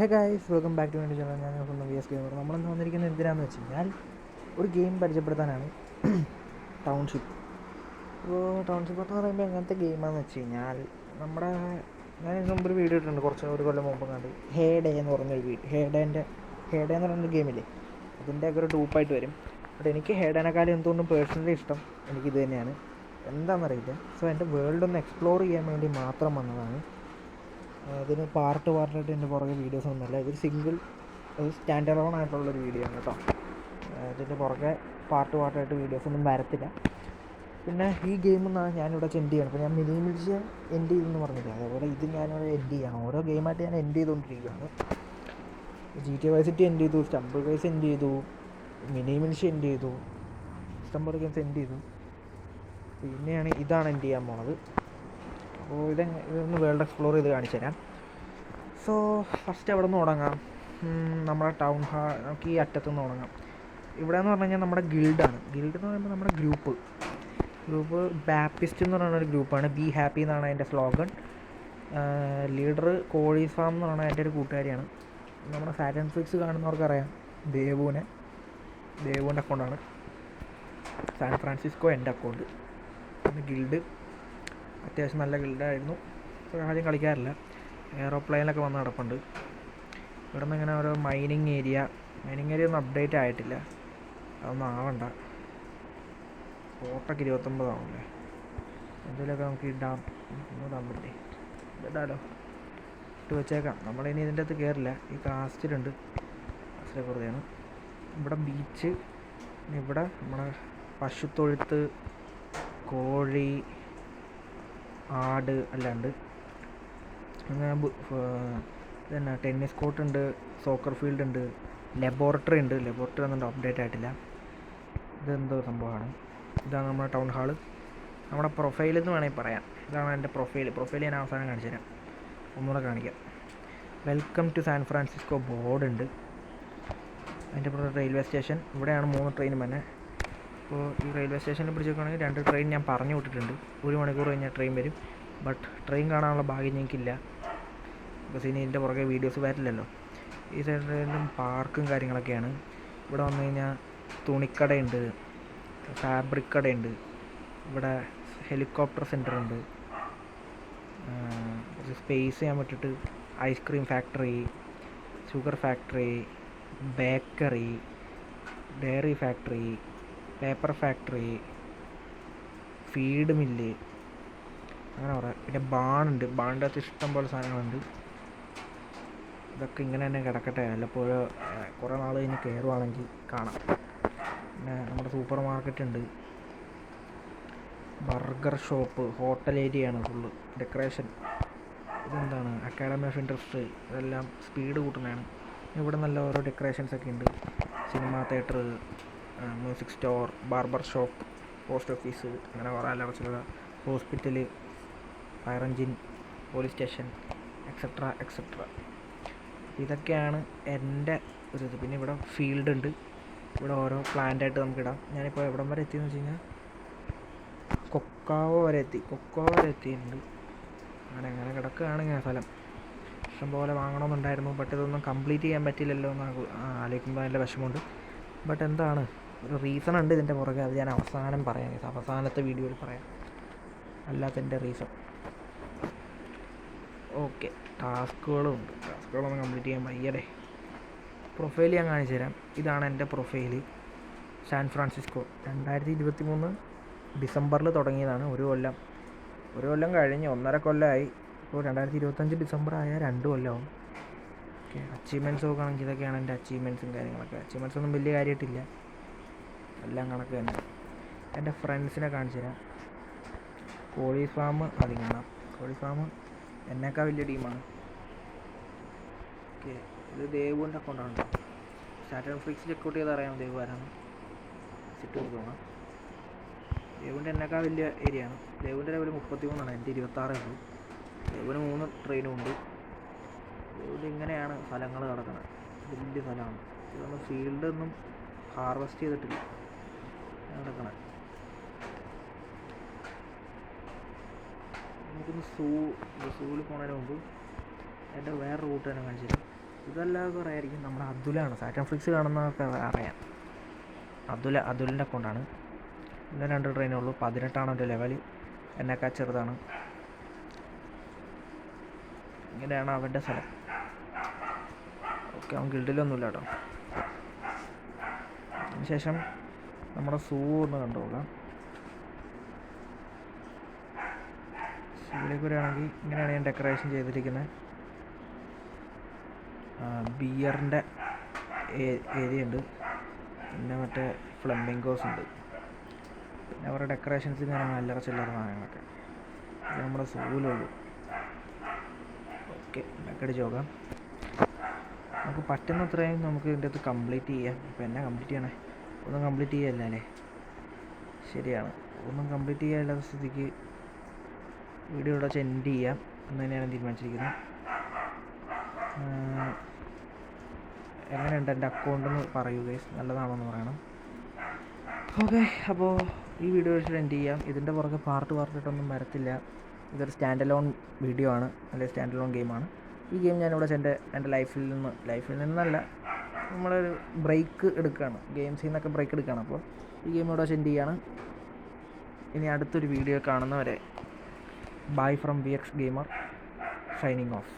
Hey guys, welcome back to my channel. ഞാൻ സ്വന്തം V S gamer. നമ്മളെന്ന് വന്നിരിക്കുന്നത് എന്തിനാണെന്ന് വെച്ച് കഴിഞ്ഞാൽ ഒരു ഗെയിം പരിചയപ്പെടുത്താനാണ്. ടൗൺഷിപ്പ്. അപ്പോൾ ടൗൺഷിപ്പ് എന്ന് പറയുമ്പോൾ എങ്ങനത്തെ ഗെയിമാണെന്ന് വെച്ച് കഴിഞ്ഞാൽ ഞാൻ ഇതിന് മുമ്പ് ഒരു വീഡിയോ ഇട്ടിട്ടുണ്ട്, ഒരു കൊല്ലം മുമ്പ് കണ്ട്. ഹേ ഡേ എന്ന് പറഞ്ഞൊരു വീഡിയോ. ഹേ ഡേ എന്ന് പറയുന്നൊരു ഗെയിമില്ലേ, അതിൻ്റെയൊക്കെ ഒരു ഡൂപ്പായിട്ട് വരും. ബട്ട് എനിക്ക് ഹേ ഡേനെക്കാളും എന്തുകൊണ്ടും പേഴ്സണലി ഇഷ്ടം എനിക്കിത് തന്നെയാണ്. എന്താണെന്നറിയില്ല. സോ എൻ്റെ വേൾഡ് ഒന്ന് എക്സ്പ്ലോർ ചെയ്യാൻ വേണ്ടി മാത്രം വന്നതാണ്. അതിന് പാർട്ടായിട്ട് എൻ്റെ പുറകെ വീഡിയോസ് ഒന്നുമില്ല. ഇതൊരു സ്റ്റാൻഡ് അലോൺ ആയിട്ടുള്ളൊരു വീഡിയോ ആണ് കേട്ടോ. ഇതിൻ്റെ പുറകെ പാർട്ടായിട്ട് വീഡിയോസൊന്നും വരത്തില്ല. പിന്നെ ഈ ഗെയിം ഞാനിവിടെ എൻഡ് ചെയ്യണം. അപ്പോൾ ഞാൻ മിനി മിൽസ് എൻഡ് ചെയ്തെന്ന് പറഞ്ഞില്ല, അതേപോലെ ഇത് ഞാനിവിടെ എൻഡ് ചെയ്യണം. ഓരോ ഗെയിമായിട്ട് ഞാൻ എൻഡ് ചെയ്തുകൊണ്ടിരിക്കുകയാണ്. GTA Vice City എൻഡ് ചെയ്തു, സ്റ്റംബിൾ ഗൈസ് എൻഡ് ചെയ്തു, മിനി മിൽസ് എൻഡ് ചെയ്തു, സ്റ്റംബിൾ ഗെയിംസ് എൻഡ് ചെയ്തു. ഇതാണ് എൻഡ് ചെയ്യാൻ പോണത്. അപ്പോൾ ഇതൊന്ന് വേൾഡ് എക്സ്പ്ലോർ ചെയ്ത് കാണിച്ചു തരാം. സോ ഫസ്റ്റ് എവിടെ നിന്ന് തുടങ്ങാം? നമ്മുടെ ടൗൺ നമുക്ക് ഈ അറ്റത്തു നിന്ന് തുടങ്ങാം. ഇവിടെ എന്ന് പറഞ്ഞു കഴിഞ്ഞാൽ നമ്മുടെ ഗിൽഡാണ്. ഗിൽഡ് എന്ന് പറയുമ്പോൾ നമ്മുടെ ഗ്രൂപ്പ് ബാപ്പിസ്റ്റ് എന്ന് പറയുന്ന ഒരു ഗ്രൂപ്പാണ്. ബി ഹാപ്പി എന്നാണ് അതിൻ്റെ സ്ലോഗൻ. ലീഡർ കോഴി ഫാം എന്ന് പറയുന്നത് എൻ്റെ ഒരു കൂട്ടുകാരിയാണ്. നമ്മുടെ സാറ്റൻ ഫ്ലിക്സ് കാണുന്നവർക്കറിയാം, ദേവുവിൻ്റെ അക്കൗണ്ടാണ്. സാൻ ഫ്രാൻസിസ്കോ എൻ്റെ അക്കൗണ്ട്. പിന്നെ ഗിൽഡ് അത്യാവശ്യം നല്ല ഗിൽഡായിരുന്നു. ആദ്യം കളിക്കാറില്ല. എയറോപ്ലെയിനൊക്കെ വന്ന് കിടപ്പുണ്ട്. ഇവിടെ നിന്ന് ഇങ്ങനെ ഓരോ മൈനിങ് ഏരിയ ഒന്നും അപ്ഡേറ്റ് ആയിട്ടില്ല. അതൊന്നും ആവണ്ട. ഫോട്ടൊക്കെ 29 ആവുമല്ലേ. എന്തെങ്കിലുമൊക്കെ നമുക്ക് ഇടാൻ പറ്റില്ലേ? ഇടാലോ, ഇട്ട് വെച്ചേക്കാം. നമ്മളിനി ഇതിൻ്റെ അകത്ത് കയറില്ല. ഈ കാസ്റ്റിലുണ്ട്, കാസ്റ്റിലെ കുറയാണ്. ഇവിടെ ബീച്ച്, ഇവിടെ നമ്മുടെ പശുത്തൊഴുത്ത്, കോഴി, ആട് എല്ലാം ഉണ്ട്. അങ്ങനെ പിന്നെ ടെന്നീസ് കോർട്ടുണ്ട്, സോക്കർ ഫീൽഡ് ഉണ്ട്, ലബോറട്ടറി ഉണ്ട്. ലബോറട്ടറി ഒന്നും അപ്ഡേറ്റ് ആയിട്ടില്ല. ഇതെന്തോ സംഭവമാണ്. ഇതാണ് നമ്മുടെ ടൗൺ ഹാള്. നമ്മുടെ പ്രൊഫൈൽ എന്ന് വേണമെങ്കിൽ പറയാം. ഇതാണ് എൻ്റെ പ്രൊഫൈൽ ഞാൻ അവസാനം കാണിച്ചു തരാം. ഒന്നുകൂടെ കാണിക്കാം. Welcome to San Francisco board ഉണ്ട്. അതിൻ്റെ പുറത്ത് റെയിൽവേ സ്റ്റേഷൻ. ഇവിടെയാണ് 3 ട്രെയിൻ തന്നെ. അപ്പോൾ ഈ റെയിൽവേ സ്റ്റേഷനിൽ പിടിച്ചേക്കുകയാണെങ്കിൽ 2 ട്രെയിൻ ഞാൻ പറഞ്ഞു വിട്ടിട്ടുണ്ട്. 1 മണിക്കൂർ കഴിഞ്ഞാൽ ട്രെയിൻ വരും. ബട്ട് ട്രെയിൻ കാണാനുള്ള ഭാഗ്യം ഞങ്ങൾക്കില്ല. ബസ് ഇനി ഇതിൻ്റെ പുറകെ വീഡിയോസ് വരില്ലല്ലോ. ഈ സൈഡിലും പാർക്കും കാര്യങ്ങളൊക്കെയാണ്. ഇവിടെ വന്നു കഴിഞ്ഞാൽ തുണിക്കടയുണ്ട്, ഫാബ്രിക് കടയുണ്ട്, ഇവിടെ ഹെലികോപ്റ്റർ സെൻ്റർ ഉണ്ട്, കുറച്ച് സ്പേസ് ചെയ്യാൻ പറ്റിയിട്ട് ice cream factory, sugar factory, bakery, dairy factory, paper factory, feed mill, അങ്ങനെ പറയാം. പിന്നെ ബാണുണ്ട്. ബാണിൻ്റെ അകത്ത് ഇഷ്ടംപോലെ സാധനങ്ങളുണ്ട്. ഇതൊക്കെ ഇങ്ങനെ തന്നെ കിടക്കട്ടെ, വല്ലപ്പോഴും കുറേ നാൾ കഴിഞ്ഞ് കയറുവാണെങ്കിൽ കാണാം. പിന്നെ നമ്മുടെ സൂപ്പർ മാർക്കറ്റ് ഉണ്ട്, ബർഗർ ഷോപ്പ്, ഹോട്ടൽ ഏരിയയാണ് ഫുള്ള്. ഡെക്കറേഷൻ ഇതെന്താണ്, അക്കാഡമി ഓഫ് ഇൻട്രസ്റ്റ്, ഇതെല്ലാം സ്പീഡ് കൂട്ടുന്നതാണ്. ഇവിടെ നല്ല ഓരോ ഡെക്കറേഷൻസ് ഒക്കെ ഉണ്ട്. Cinema theatre, music store, barber shop, post office, അങ്ങനെ കുറേ അല്ലറച്ചില്ല, hospital, fire engine, police station, etcetera. ഇതൊക്കെയാണ് എൻ്റെ ഒരു ഇത്. പിന്നെ ഇവിടെ ഫീൽഡ് ഉണ്ട്. ഇവിടെ ഓരോ പ്ലാന്റായിട്ട് നമുക്കിടാം. ഞാനിപ്പോൾ എവിടം വരെ എത്തിയെന്ന് വെച്ച് കഴിഞ്ഞാൽ കൊക്കോ വരെ എത്തിയിട്ടുണ്ട്. അങ്ങനെ കിടക്കുകയാണ് ഇങ്ങനെ സ്ഥലം. ഇഷ്ടംപോലെ വാങ്ങണമെന്നുണ്ടായിരുന്നു. ബട്ട് ഇതൊന്നും കംപ്ലീറ്റ് ചെയ്യാൻ പറ്റില്ലല്ലോ എന്ന് ആലോചിക്കുമ്പോൾ അതിൻ്റെ വിഷമമുണ്ട്. ബട്ട് എന്താണ്, ഒരു റീസൺ ഉണ്ട് ഇതിൻ്റെ പുറകെ. അത് ഞാൻ അവസാനം പറയാം, അവസാനത്തെ വീഡിയോയിൽ പറയാം. അല്ലാത്തതിൻ്റെ റീസൺ. ഓക്കെ, ടാസ്കുകളൊന്നും കംപ്ലീറ്റ് ചെയ്യാൻ വയ്യടേ. പ്രൊഫൈൽ ഞാൻ കാണിച്ചു തരാം. ഇതാണ് എൻ്റെ പ്രൊഫൈൽ. സാൻ ഫ്രാൻസിസ്കോ 2023 ഡിസംബറിൽ തുടങ്ങിയതാണ്. ഒരു കൊല്ലം കഴിഞ്ഞ് 1.5 കൊല്ലമായി. ഇപ്പോൾ 2025 ഡിസംബർ ആയാൽ 2 കൊല്ലമാവും. ഓക്കെ, അച്ചീവ്മെൻറ്റ്സ് നോക്കുകയാണെങ്കിൽ ഇതൊക്കെയാണ് എൻ്റെ അച്ചീവ്മെൻറ്റ്സും കാര്യങ്ങളൊക്കെ. അച്ചീവ്മെൻറ്റ്സ് ഒന്നും വലിയ കാര്യമായിട്ടില്ല, എല്ലാം കണക്ക് തന്നെ. എൻ്റെ ഫ്രണ്ട്സിനെ കാണിച്ചു തരാം. കോഴി ഫാം ആദ്യം കാണാം. കോഴി ഫാം എന്നേക്കാൾ വലിയ ടീമാണ്. ഓക്കെ, ഇത് ദേവുവിൻ്റെ അക്കൗണ്ടാണ്. സാറ്റൻ ഫ്ലിക്സ് ചെക്കൗട്ട് ചെയ്ത് അറിയാം ദേവു ആരാണ്. സിറ്റ് കൊടുക്കണം. ദേവുവിൻ്റെ എന്നേക്കാൾ വലിയ ഏരിയ ആണ്. ദേവുവിൻ്റെ ലെവൽ 33 ആണ്, എൻ്റെ 26 ഉള്ളൂ. ദേവുവിന് 3 ട്രെയിനും ഉണ്ട്. ദേവുവിൻ്റെ ഇങ്ങനെയാണ് സ്ഥലങ്ങൾ കിടക്കുന്നത്. വലിയ സ്ഥലമാണ്. ഇതൊന്നും ഫീൽഡൊന്നും ഹാർവെസ്റ്റ് ചെയ്തിട്ടില്ല കിടക്കണേ. നമുക്കൊന്ന് സൂവിൽ പോകുന്നതിന് മുമ്പ് എൻ്റെ വേറെ റൂട്ട് തന്നെ കാണിച്ചു തരാം. ഇതല്ലാതെ പറയായിരിക്കും നമ്മുടെ അതുലാണ്. സാറ്റൻ ഫ്ലിക്സ് കാണുന്നവർക്ക് അറിയാം. അതുലിൻ്റെ അക്കൗണ്ടാണ്. പിന്നെ 2 ട്രെയിനേ ഉള്ളൂ. 18 എൻ്റെ ലെവൽ. എന്നെക്കാൾ ചെറുതാണ്. ഇങ്ങനെയാണ് അവൻ്റെ സ്ഥലം. ഓക്കെ, അവൻ ഗിൽഡിലൊന്നുമില്ല കേട്ടോ. അതിനുശേഷം നമ്മുടെ സൂ ഒന്ന് കണ്ടുപോകാം. സൂവിലേക്ക് വരികയാണെങ്കിൽ ഇങ്ങനെയാണ് ഞാൻ ഡെക്കറേഷൻ ചെയ്തിരിക്കുന്നത്. ബിയറിൻ്റെ ഏരിയ ഉണ്ട്. പിന്നെ മറ്റേ ഫ്ലമിംഗോസ് ഉണ്ട്. പിന്നെ അവരുടെ ഡെക്കറേഷൻസ് ഇങ്ങനെ അല്ലറ ചില്ലറ സാധനങ്ങളൊക്കെ. ഇത് നമ്മുടെ സൂവിലുള്ളൂ. ഓക്കെ, ബാക്കടിച്ച് നോക്കാം. നമുക്ക് പറ്റുന്നത്രയും നമുക്ക് ഇതിൻ്റെ അകത്ത് കംപ്ലീറ്റ് ചെയ്യാം. ഇപ്പോൾ എന്നാ കംപ്ലീറ്റ് ചെയ്യണേ? ഒന്നും കംപ്ലീറ്റ് ചെയ്യല്ല അല്ലേ? ശരിയാണ്, ഒന്നും കംപ്ലീറ്റ് ചെയ്യാനുള്ള സ്ഥിതിക്ക് വീഡിയോ ഇവിടെ വെച്ച് എൻഡ് ചെയ്യാം എന്ന് തന്നെയാണ് തീരുമാനിച്ചിരിക്കുന്നത്. എങ്ങനെയുണ്ട് എൻ്റെ അക്കൗണ്ട് എന്ന് പറയൂ ഗൈസ്, നല്ലതാണോ എന്ന് പറയണം. ഓക്കെ, അപ്പോൾ ഈ വീഡിയോ വെച്ചിട്ട് എൻഡ് ചെയ്യാം. ഇതിൻ്റെ പുറകെ പാർട്ടായിട്ടൊന്നും വരത്തില്ല. ഇതൊരു സ്റ്റാൻഡ് അലോൺ വീഡിയോ ആണ്, അല്ലെങ്കിൽ സ്റ്റാൻഡ് അലോൺ ഗെയിമാണ്. ഈ ഗെയിം ഞാനിവിടെ എൻ്റെ ലൈഫിൽ നിന്നല്ല, നമ്മളൊരു ബ്രേക്ക് എടുക്കുകയാണ്, ഗെയിംസിൽ നിന്നൊക്കെ ബ്രേക്ക് എടുക്കുകയാണ്. അപ്പോൾ ഈ ഗെയിം ഇവിടെ സെൻഡ് ചെയ്യാണ്. ഇനി അടുത്തൊരു വീഡിയോ കാണുന്നവരെ bye from VX Gamer, signing off.